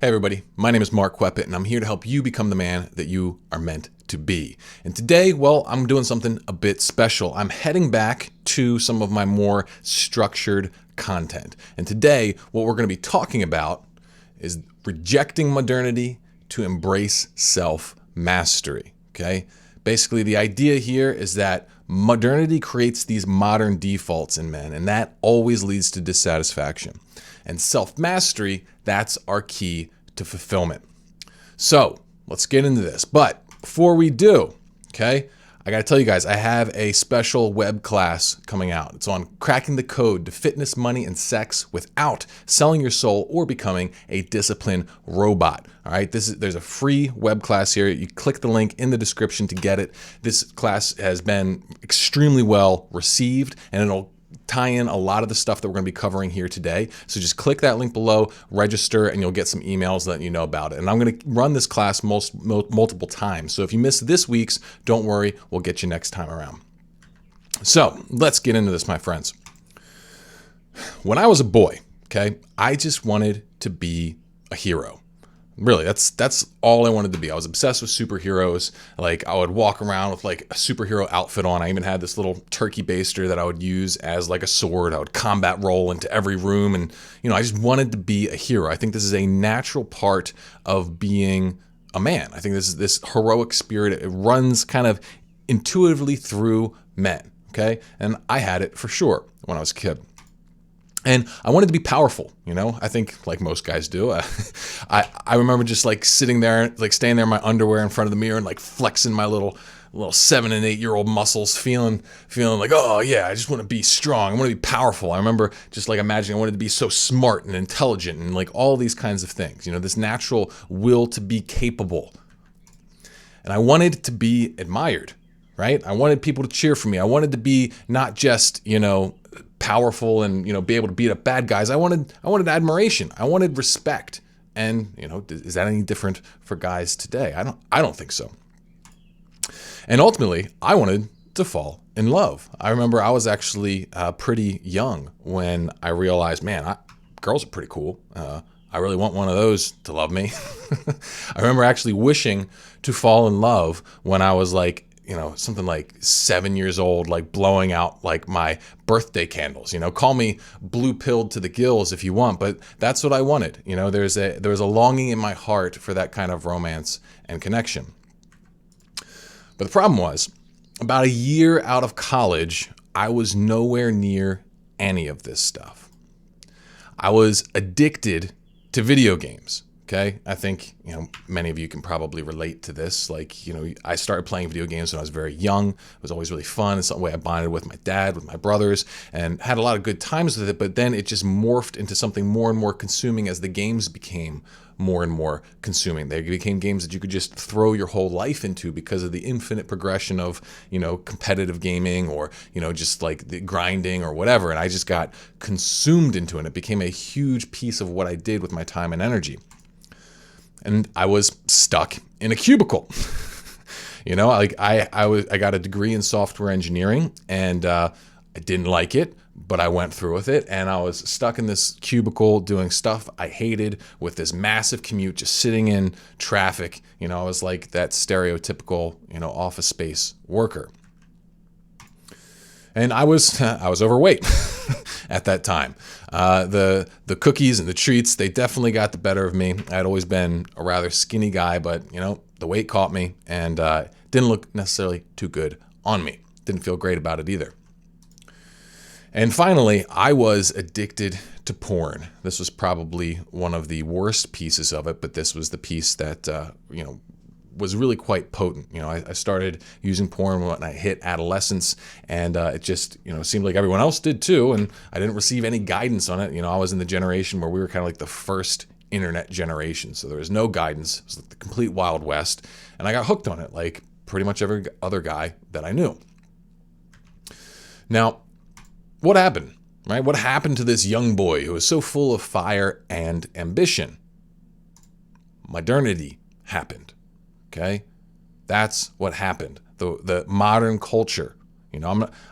Hey everybody, my name is Mark Weppett and I'm here to help you become the man that you are meant to be. And today, well, I'm doing something a bit special. I'm heading back to some of my more structured content. And today, what we're going to be talking about is rejecting modernity to embrace self-mastery, okay? Basically, the idea here is that modernity creates these modern defaults in men, and that always leads to dissatisfaction. And self-mastery, that's our key to fulfillment. So let's get into this. But before we do, okay, I got to tell you guys, I have a special web class coming out. It's on cracking the code to fitness, money, and sex without selling your soul or becoming a disciplined robot. All right, there's a free web class here. You click the link in the description to get it. This class has been extremely well received, and it'll tie in a lot of the stuff that we're going to be covering here today. So just click that link below, register, and you'll get some emails letting you know about it. And I'm going to run this class multiple times. So if you miss this week's, don't worry, we'll get you next time around. So let's get into this, my friends. When I was a boy, okay, I just wanted to be a hero. Really, that's all I wanted to be. I was obsessed with superheroes. Like, I would walk around with like a superhero outfit on. I even had this little turkey baster that I would use as like a sword. I would combat roll into every room, and I just wanted to be a hero. I think this is a natural part of being a man. I think this heroic spirit, it runs kind of intuitively through men, okay? And I had it for sure when I was a kid. And I wanted to be powerful, I think like most guys do. I remember just like sitting there, like staying there in my underwear in front of the mirror and like flexing my little 7 and 8 year old muscles, feeling like, oh yeah, I just want to be strong. I want to be powerful. I remember just like imagining I wanted to be so smart and intelligent and like all these kinds of things, this natural will to be capable. And I wanted to be admired, right? I wanted people to cheer for me. I wanted to be not just, powerful and be able to beat up bad guys. I wanted admiration. I wanted respect. And is that any different for guys today? I don't think so. And ultimately, I wanted to fall in love. I remember I was actually pretty young when I realized, man, girls are pretty cool. I really want one of those to love me. I remember actually wishing to fall in love when I was like, something like 7 years old, like blowing out like my birthday candles, call me blue-pilled to the gills if you want, but that's what I wanted. There was a longing in my heart for that kind of romance and connection. But the problem was, about a year out of college, I was nowhere near any of this stuff. I was addicted to video games. Okay, I think, many of you can probably relate to this. Like, I started playing video games when I was very young. It was always really fun. It's the way I bonded with my dad, with my brothers, and had a lot of good times with it. But then it just morphed into something more and more consuming as the games became more and more consuming. They became games that you could just throw your whole life into because of the infinite progression of, competitive gaming or, just like the grinding or whatever. And I just got consumed into it. And it became a huge piece of what I did with my time and energy. And I was stuck in a cubicle. I got a degree in software engineering, and I didn't like it, but I went through with it, and I was stuck in this cubicle doing stuff I hated with this massive commute, just sitting in traffic. I was like that stereotypical, office space worker. And I was overweight at that time. The cookies and the treats, they definitely got the better of me. I had always been a rather skinny guy, but the weight caught me and didn't look necessarily too good on me. Didn't feel great about it either. And finally, I was addicted to porn. This was probably one of the worst pieces of it, but this was the piece that was really quite potent. I started using porn when I hit adolescence, and it just, seemed like everyone else did too, and I didn't receive any guidance on it. I was in the generation where we were kind of like the first internet generation, so there was no guidance. It was like the complete Wild West, and I got hooked on it like pretty much every other guy that I knew. Now, what happened, right? What happened to this young boy who was so full of fire and ambition? Modernity happened. Okay, that's what happened. The modern culture,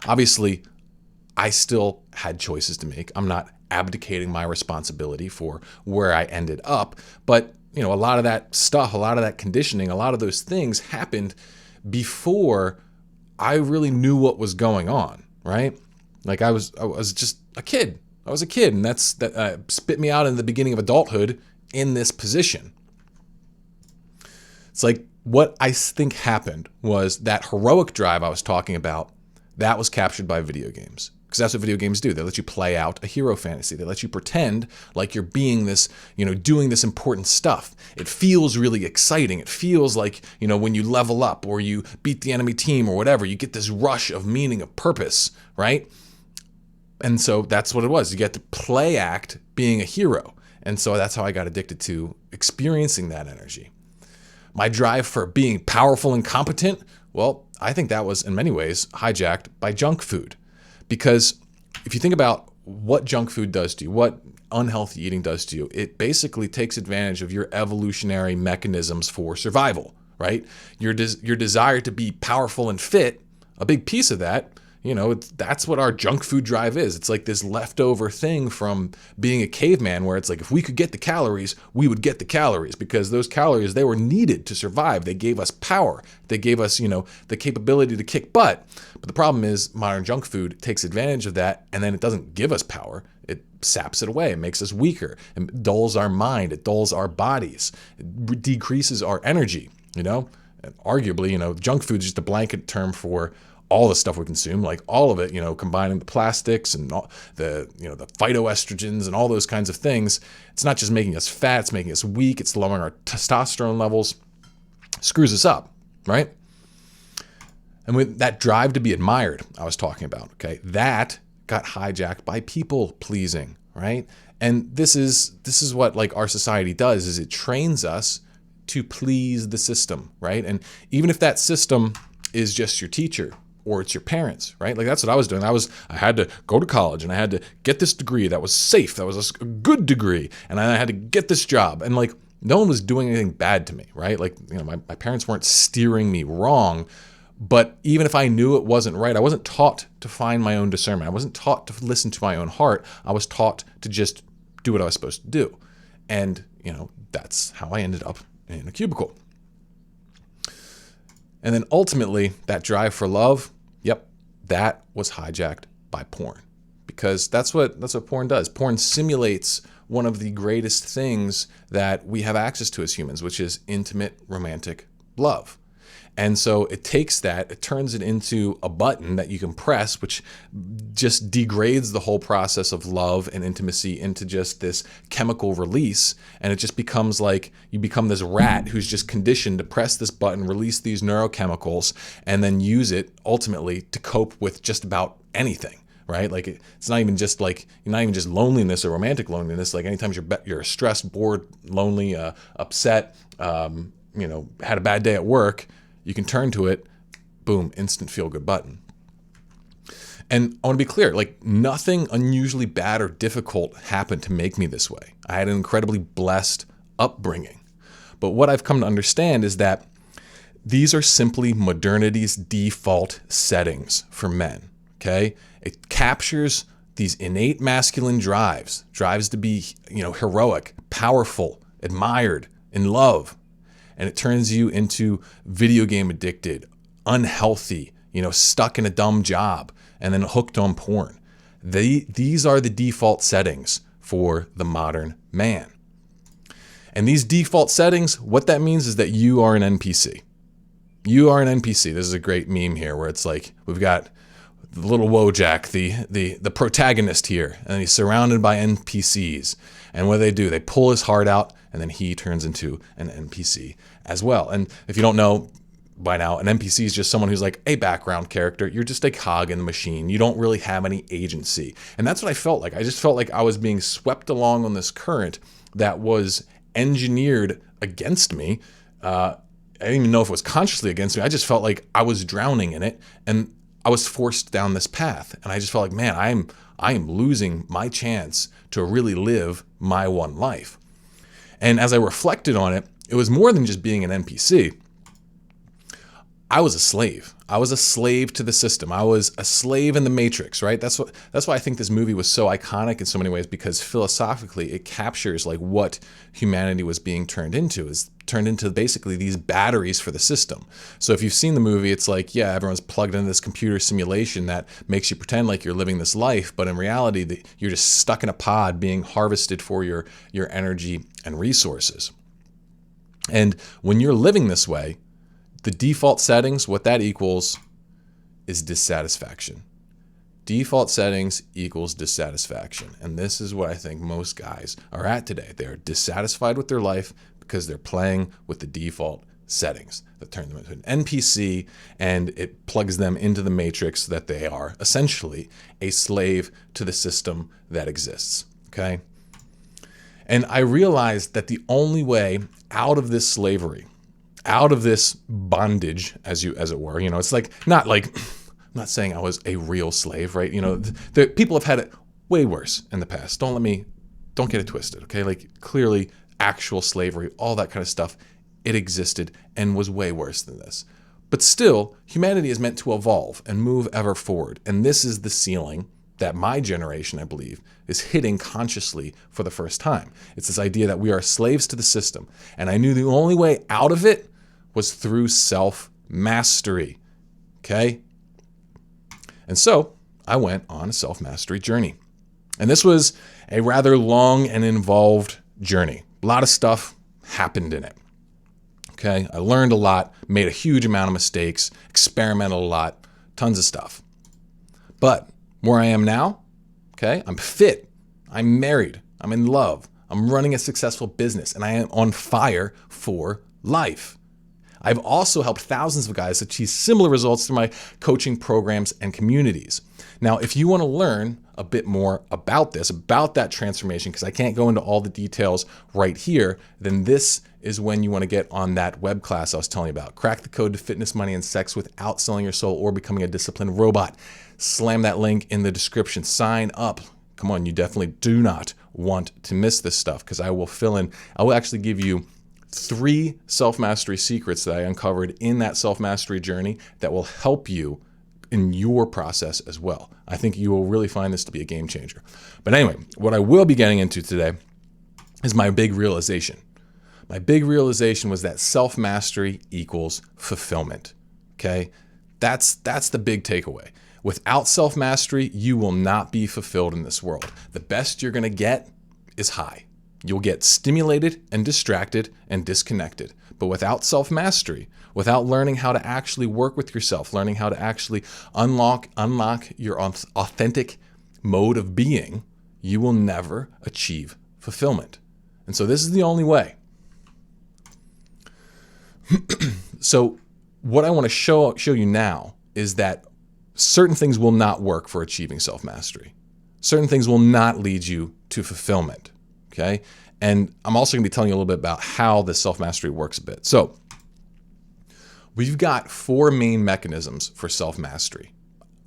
obviously I still had choices to make. I'm not abdicating my responsibility for where I ended up, but a lot of that stuff, a lot of that conditioning, a lot of those things happened before I really knew what was going on, right? Like I was just a kid. I was a kid, and that spit me out in the beginning of adulthood in this position. It's like what I think happened was that heroic drive I was talking about, that was captured by video games. Because that's what video games do. They let you play out a hero fantasy. They let you pretend like you're being this, doing this important stuff. It feels really exciting. It feels like, when you level up or you beat the enemy team or whatever, you get this rush of meaning, of purpose, right? And so that's what it was. You get to play act being a hero. And so that's how I got addicted to experiencing that energy. My drive for being powerful and competent, well, I think that was in many ways hijacked by junk food. Because if you think about what junk food does to you, what unhealthy eating does to you, it basically takes advantage of your evolutionary mechanisms for survival, right? Your desire to be powerful and fit, a big piece of that, that's what our junk food drive is. It's like this leftover thing from being a caveman where it's like, if we could get the calories, we would get the calories, because those calories, they were needed to survive. They gave us power. They gave us, the capability to kick butt. But the problem is modern junk food takes advantage of that, and then it doesn't give us power. It saps it away. It makes us weaker. It dulls our mind. It dulls our bodies. It decreases our energy, And arguably, junk food is just a blanket term for all the stuff we consume, like all of it, combining the plastics and all the phytoestrogens and all those kinds of things. It's not just making us fat, it's making us weak, it's lowering our testosterone levels, screws us up, right? And with that drive to be admired I was talking about, okay, that got hijacked by people pleasing, right? And this is what like our society does, is it trains us to please the system, right? And even if that system is just your teacher, or it's your parents, right? Like that's what I was doing. I had to go to college and I had to get this degree that was safe, that was a good degree, and I had to get this job. And like no one was doing anything bad to me, right? Like, my parents weren't steering me wrong, but even if I knew it wasn't right, I wasn't taught to find my own discernment. I wasn't taught to listen to my own heart. I was taught to just do what I was supposed to do. And, that's how I ended up in a cubicle. And then ultimately, that drive for love, yep, that was hijacked by porn. Because that's what porn does. Porn simulates one of the greatest things that we have access to as humans, which is intimate romantic love. And so it takes that, it turns it into a button that you can press, which just degrades the whole process of love and intimacy into just this chemical release. And it just becomes like you become this rat who's just conditioned to press this button, release these neurochemicals, and then use it ultimately to cope with just about anything. Right? Like it's not even just loneliness or romantic loneliness. Like anytime you're stressed, bored, lonely, upset, had a bad day at work, you can turn to it, boom, instant feel-good button. And I want to be clear, like nothing unusually bad or difficult happened to make me this way. I had an incredibly blessed upbringing. But what I've come to understand is that these are simply modernity's default settings for men, okay? It captures these innate masculine drives to be, heroic, powerful, admired, in love. And it turns you into video game addicted, unhealthy, stuck in a dumb job, and then hooked on porn. These are the default settings for the modern man. And these default settings, what that means is that you are an NPC. You are an NPC. This is a great meme here where it's like, we've got the little Wojak, the protagonist here, and he's surrounded by NPCs. And what do? They pull his heart out, and then he turns into an NPC as well. And if you don't know by now, an NPC is just someone who's like a background character. You're just a cog in the machine. You don't really have any agency. And that's what I felt like. I just felt like I was being swept along on this current that was engineered against me. I didn't even know if it was consciously against me. I just felt like I was drowning in it, and I was forced down this path. And I just felt like, man, I am losing my chance to really live my one life. And as I reflected on it, it was more than just being an NPC. I was a slave. I was a slave to the system. I was a slave in the matrix, right? That's why I think this movie was so iconic in so many ways, because philosophically it captures like what humanity was being turned into, is turned into basically these batteries for the system. So if you've seen the movie, it's like, yeah, everyone's plugged into this computer simulation that makes you pretend like you're living this life, but in reality, you're just stuck in a pod being harvested for your energy and resources. And when you're living this way, the default settings, what that equals is dissatisfaction. Default settings equals dissatisfaction. And this is what I think most guys are at today. They're dissatisfied with their life because they're playing with the default settings that turn them into an NPC, and it plugs them into the matrix that they are essentially a slave to the system that exists. Okay? And I realized that the only way out of this slavery, out of this bondage, as it were, it's like, I'm not saying I was a real slave, right? People have had it way worse in the past. Don't get it twisted, okay? Like, clearly, actual slavery, all that kind of stuff, it existed and was way worse than this. But still, humanity is meant to evolve and move ever forward. And this is the ceiling that my generation, I believe, is hitting consciously for the first time. It's this idea that we are slaves to the system. And I knew the only way out of it was through self-mastery, okay? And so I went on a self-mastery journey. And this was a rather long and involved journey. A lot of stuff happened in it, okay? I learned a lot, made a huge amount of mistakes, experimented a lot, tons of stuff. But where I am now, okay, I'm fit, I'm married, I'm in love, I'm running a successful business, and I am on fire for life. I've also helped thousands of guys achieve similar results through my coaching programs and communities. Now, if you want to learn a bit more about this, about that transformation, because I can't go into all the details right here, then this is when you want to get on that web class I was telling you about. Crack the code to fitness, money, and sex without selling your soul or becoming a disciplined robot. Slam that link in the description. Sign up. Come on, you definitely do not want to miss this stuff, because I will actually give you 3 self-mastery secrets that I uncovered in that self-mastery journey that will help you in your process as well. I think you will really find this to be a game changer. But anyway, what I will be getting into today is my big realization. My big realization was that self-mastery equals fulfillment. Okay? That's the big takeaway. Without self-mastery, you will not be fulfilled in this world. The best you're going to get is high. You'll get stimulated and distracted and disconnected. But without self-mastery, without learning how to actually work with yourself, learning how to actually unlock your authentic mode of being, you will never achieve fulfillment. And so this is the only way. So what I want to show you now is that certain things will not work for achieving self-mastery. Certain things will not lead you to fulfillment. Okay. And I'm also going to be telling you a little bit about how this self-mastery works a bit. So we've got 4 main mechanisms for self-mastery,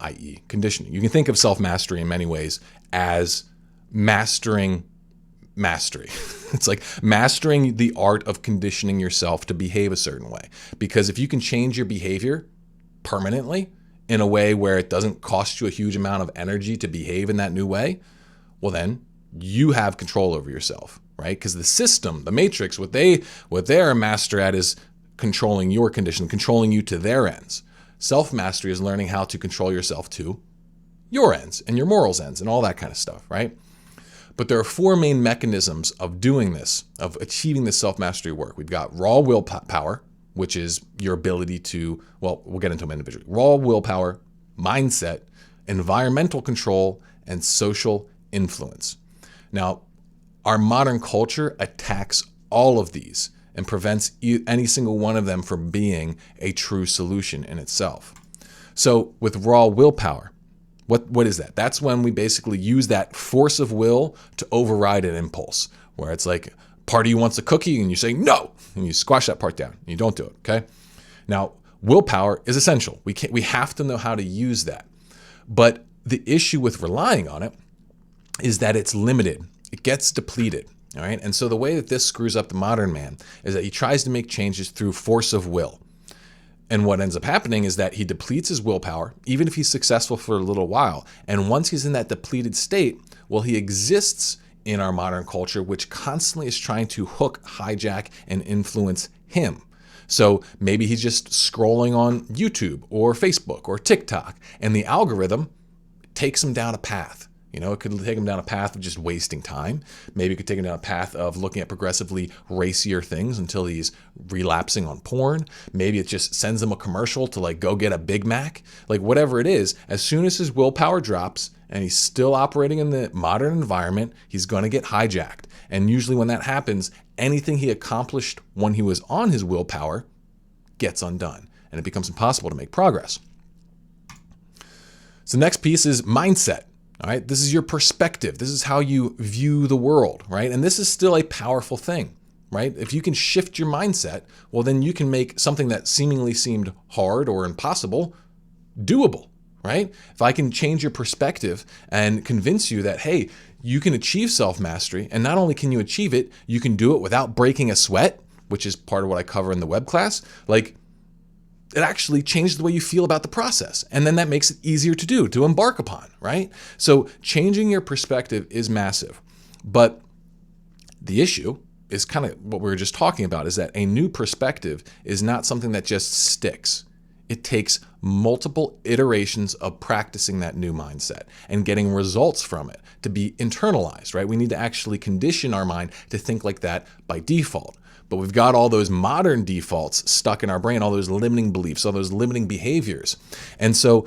i.e. conditioning. You can think of self-mastery in many ways as mastering mastery. It's like mastering the art of conditioning yourself to behave a certain way. Because if you can change your behavior permanently in a way where it doesn't cost you a huge amount of energy to behave in that new way, well then you have control over yourself, right? Because the system, the matrix, what they're a master at is controlling your condition, controlling you to their ends. Self-mastery is learning how to control yourself to your ends and your morals ends and all that kind of stuff, right? But there are 4 main mechanisms of doing this, of achieving this self-mastery work. We've got raw willpower, which is your ability to, well, we'll get into them individually. Raw willpower, mindset, environmental control, and social influence. Now, our modern culture attacks all of these and prevents any single one of them from being a true solution in itself. So with raw willpower, what is that? That's when we basically use that force of will to override an impulse, where it's like part of you wants a cookie and you say no, and you squash that part down and you don't do it, okay? Now, willpower is essential. We have to know how to use that. But the issue with relying on it is that it's limited. It gets depleted, all right? And so the way that this screws up the modern man is that he tries to make changes through force of will. And what ends up happening is that he depletes his willpower, even if he's successful for a little while. And once he's in that depleted state, well, he exists in our modern culture, which constantly is trying to hook, hijack, and influence him. So maybe he's just scrolling on YouTube or Facebook or TikTok, and the algorithm takes him down a path. You know, it could take him down a path of just wasting time. Maybe it could take him down a path of looking at progressively racier things until he's relapsing on porn. Maybe it just sends him a commercial to like go get a Big Mac. Like whatever it is, as soon as his willpower drops and he's still operating in the modern environment, he's going to get hijacked. And usually when that happens, anything he accomplished when he was on his willpower gets undone, and it becomes impossible to make progress. So the next piece is mindset. All right, this is your perspective. This is how you view the world, right? And this is still a powerful thing, right? If you can shift your mindset, well, then you can make something that seemingly seemed hard or impossible doable, right? If I can change your perspective and convince you that, hey, you can achieve self-mastery, and not only can you achieve it, you can do it without breaking a sweat, which is part of what I cover in the web class. Like, it actually changes the way you feel about the process. And then that makes it easier to do, to embark upon, right? So changing your perspective is massive. But the issue is kind of what we were just talking about, is that a new perspective is not something that just sticks. It takes multiple iterations of practicing that new mindset and getting results from it to be internalized, right? We need to actually condition our mind to think like that by default. But we've got all those modern defaults stuck in our brain, all those limiting beliefs, all those limiting behaviors. And so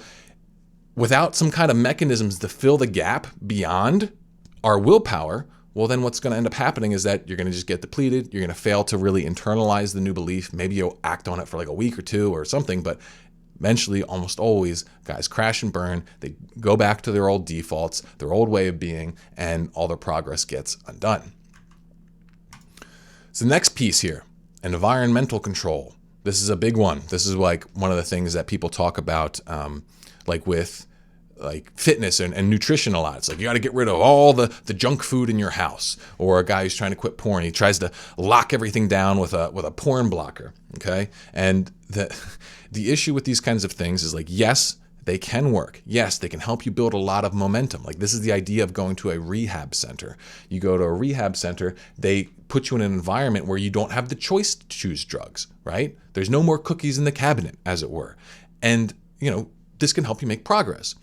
without some kind of mechanisms to fill the gap beyond our willpower, well, then what's going to end up happening is that you're going to just get depleted. You're going to fail to really internalize the new belief. Maybe you'll act on it for like a week or two or something, but eventually, almost always, guys crash and burn. They go back to their old defaults, their old way of being, and all their progress gets undone. So the next piece here, environmental control. This is a big one. This is like one of the things that people talk about, like with like fitness and nutrition a lot. It's like you got to get rid of all the junk food in your house. Or a guy who's trying to quit porn, he tries to lock everything down with a porn blocker. Okay, and the issue with these kinds of things is like, yes, they can work. Yes, they can help you build a lot of momentum. Like this is the idea of going to a rehab center. You go to a rehab center, they put you in an environment where you don't have the choice to choose drugs, right? There's no more cookies in the cabinet, as it were. And, you know, this can help you make progress.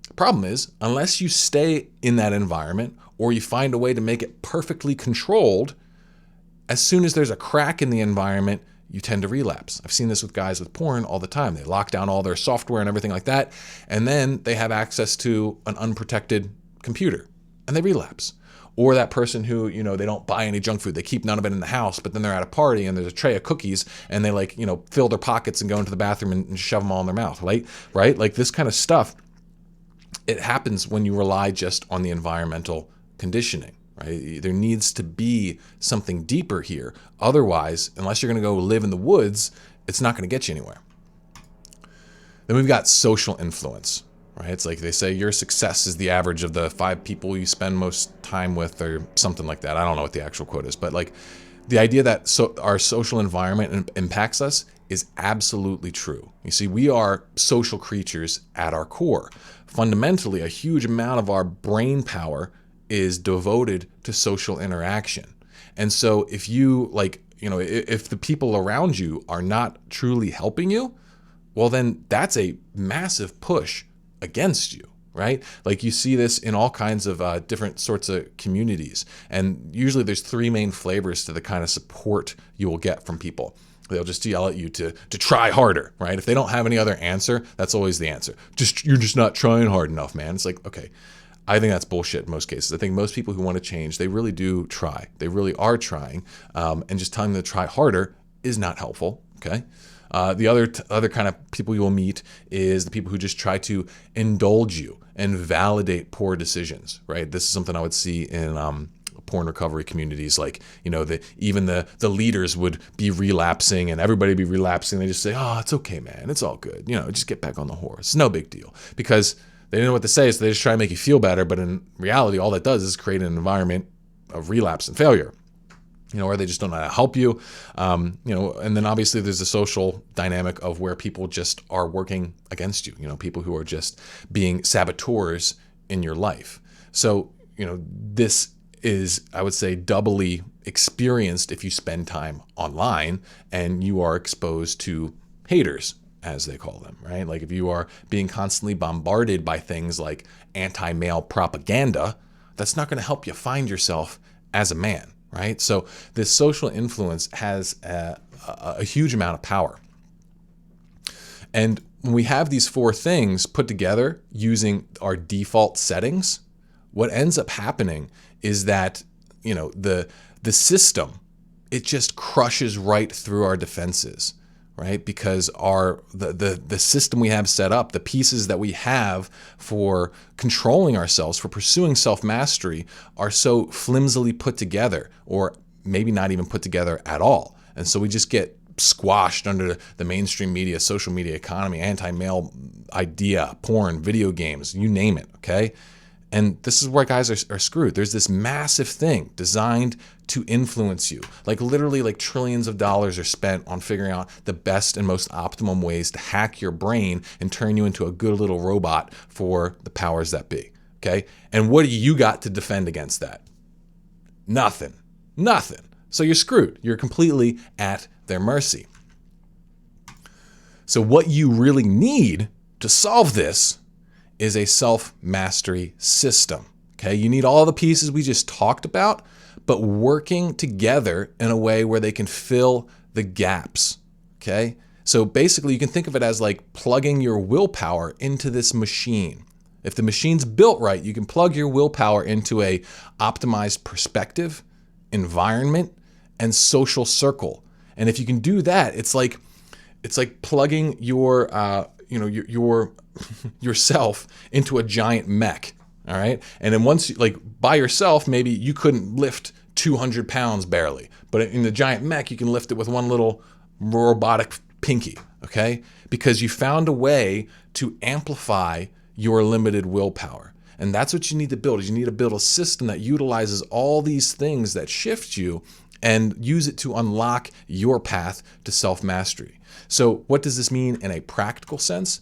The problem is, unless you stay in that environment or you find a way to make it perfectly controlled, as soon as there's a crack in the environment, you tend to relapse. I've seen this with guys with porn all the time. They lock down all their software and everything like that, and then they have access to an unprotected computer, and they relapse. Or that person who, you know, they don't buy any junk food. They keep none of it in the house, but then they're at a party and there's a tray of cookies, and they like, you know, fill their pockets and go into the bathroom and shove them all in their mouth, right? Like this kind of stuff, it happens when you rely just on the environmental conditioning. Right? There needs to be something deeper here. Otherwise, unless you're going to go live in the woods, it's not going to get you anywhere. Then we've got social influence, right? It's like they say your success is the average of the 5 people you spend most time with, or something like that. I don't know what the actual quote is, but like the idea that our social environment impacts us is absolutely true. You see, we are social creatures at our core. Fundamentally, a huge amount of our brain power is devoted to social interaction. And so if you like, you know, if the people around you are not truly helping you, well, then that's a massive push against you, right? Like you see this in all kinds of different sorts of communities. And usually there's 3 main flavors to the kind of support you will get from people. They'll just yell at you to try harder, right? If they don't have any other answer, that's always the answer. You're just not trying hard enough, man. It's like, okay, I think that's bullshit in most cases. I think most people who want to change, they really do try. They really are trying. And just telling them to try harder is not helpful, okay? The other kind of people you will meet is the people who just try to indulge you and validate poor decisions, right? This is something I would see in porn recovery communities. Like, you know, even the leaders would be relapsing and everybody would be relapsing. They just say, oh, it's okay, man. It's all good. You know, just get back on the horse. It's no big deal. Because they didn't know what to say, so they just try to make you feel better. But in reality, all that does is create an environment of relapse and failure. or they just don't know how to help you. And then obviously there's the social dynamic of where people just are working against you, people who are just being saboteurs in your life. So, this is, I would say, doubly experienced if you spend time online and you are exposed to haters, as they call them, right? Like if you are being constantly bombarded by things like anti-male propaganda, that's not going to help you find yourself as a man, right? So this social influence has a huge amount of power. And when we have these four things put together using our default settings, what ends up happening is that, the system, it just crushes right through our defenses, right? Because the system we have set up, the pieces that we have for controlling ourselves, for pursuing self-mastery, are so flimsily put together, or maybe not even put together at all. And so we just get squashed under the mainstream media, social media economy, anti-male idea, porn, video games, you name it, okay? And this is where guys are screwed. There's this massive thing designed to influence you. Like literally like trillions of dollars are spent on figuring out the best and most optimum ways to hack your brain and turn you into a good little robot for the powers that be, okay? And what do you got to defend against that? Nothing. So you're screwed. You're completely at their mercy. So what you really need to solve this is a self-mastery system, okay? You need all the pieces we just talked about, but working together in a way where they can fill the gaps, okay? So basically you can think of it as like plugging your willpower into this machine. If the machine's built right, you can plug your willpower into a optimized perspective, environment, and social circle. And if you can do that, it's like plugging your yourself into a giant mech. All right. And then once like by yourself, maybe you couldn't lift 200 pounds barely, but in the giant mech, you can lift it with one little robotic pinky. Okay. Because you found a way to amplify your limited willpower. And that's what you need to build, is you need to build a system that utilizes all these things that shift you and use it to unlock your path to self-mastery. So what does this mean in a practical sense?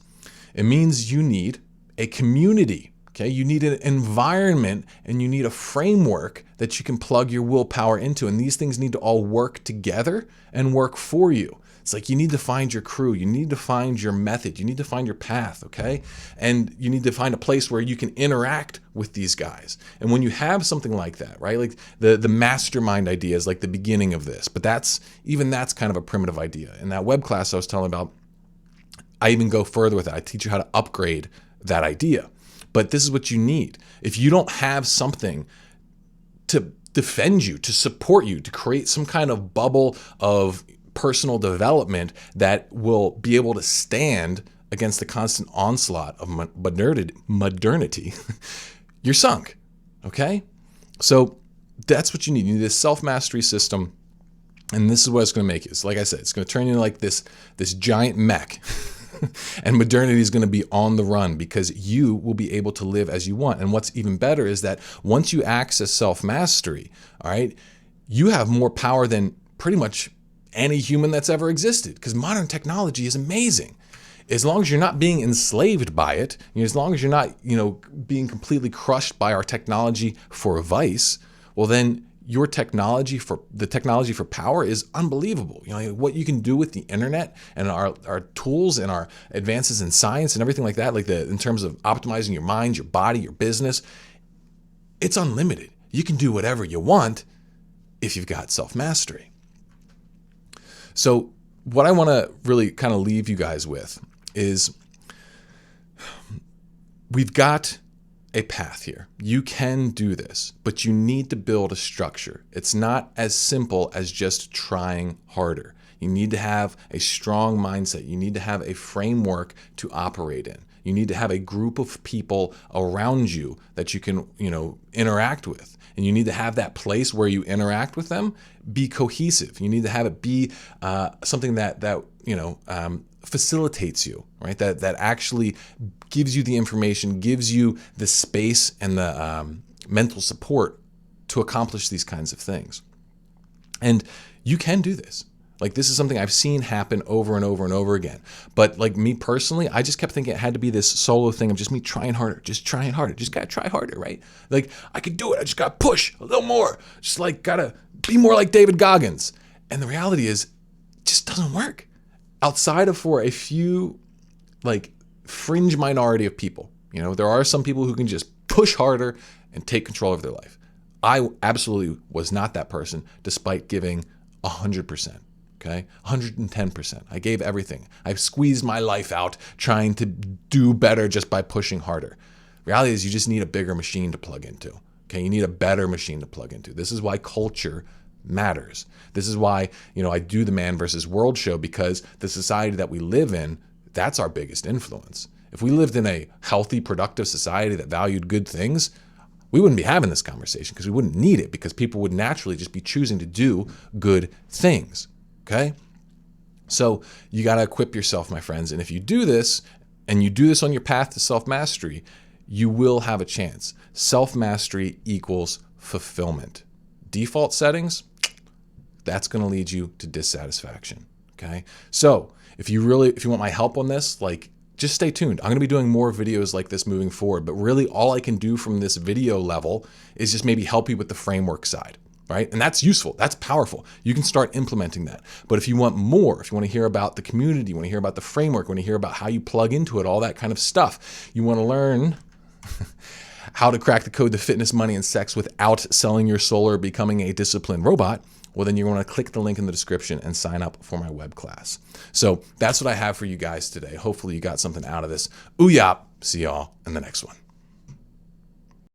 It means you need a community, okay? You need an environment and you need a framework that you can plug your willpower into. And these things need to all work together and work for you. It's like you need to find your crew. You need to find your method. You need to find your path, okay? And you need to find a place where you can interact with these guys. And when you have something like that, right? Like the mastermind idea is like the beginning of this, but that's kind of a primitive idea. In that web class I was telling about, I even go further with it. I teach you how to upgrade that idea. But this is what you need. If you don't have something to defend you, to support you, to create some kind of bubble of personal development that will be able to stand against the constant onslaught of modernity, you're sunk, okay? So that's what you need. You need a self-mastery system, and this is what it's going to make you. So like I said, it's going to turn you into like this giant mech, and modernity is going to be on the run because you will be able to live as you want. And what's even better is that once you access self-mastery, all right, you have more power than pretty much any human that's ever existed, because modern technology is amazing. As long as you're not being enslaved by it, as long as you're not, being completely crushed by our technology for vice, well then the technology for power is unbelievable. What you can do with the internet and our tools and our advances in science and everything like that, in terms of optimizing your mind, your body, your business, it's unlimited. You can do whatever you want if you've got self-mastery. So what I want to really kind of leave you guys with is we've got a path here. You can do this, but you need to build a structure. It's not as simple as just trying harder. You need to have a strong mindset. You need to have a framework to operate in. You need to have a group of people around you that you can, interact with. And you need to have that place where you interact with them be cohesive. You need to have it be something that facilitates you, right? That actually gives you the information, gives you the space and the mental support to accomplish these kinds of things. And you can do this. Like, this is something I've seen happen over and over and over again. But like me personally, I just kept thinking it had to be this solo thing of just me trying harder, just gotta try harder, right? Like, I could do it. I just gotta push a little more. Just like gotta be more like David Goggins. And the reality is, it just doesn't work. Outside of for a few like fringe minority of people, you know, there are some people who can just push harder and take control of their life. I absolutely was not that person, despite giving 100%. Okay, 110%. I gave everything. I squeezed my life out trying to do better just by pushing harder. Reality is, you just need a bigger machine to plug into. Okay, you need a better machine to plug into. This is why culture matters. This is why, you know, I do the Man versus World show, because the society that we live in, that's our biggest influence. If we lived in a healthy, productive society that valued good things, we wouldn't be having this conversation, because we wouldn't need it, because people would naturally just be choosing to do good things. Okay? So you got to equip yourself, my friends. And if you do this, and you do this on your path to self-mastery, you will have a chance. Self-mastery equals fulfillment. Default settings, that's going to lead you to dissatisfaction. Okay? So if you want my help on this, like, just stay tuned. I'm going to be doing more videos like this moving forward, but really all I can do from this video level is just maybe help you with the framework side. Right? And that's useful. That's powerful. You can start implementing that. But if you want more, if you want to hear about the community, you want to hear about the framework, you want to hear about how you plug into it, all that kind of stuff, you want to learn how to crack the code to fitness, money, and sex without selling your soul or becoming a disciplined robot, well, then you want to click the link in the description and sign up for my web class. So that's what I have for you guys today. Hopefully you got something out of this. Ooh, yop. See y'all in the next one.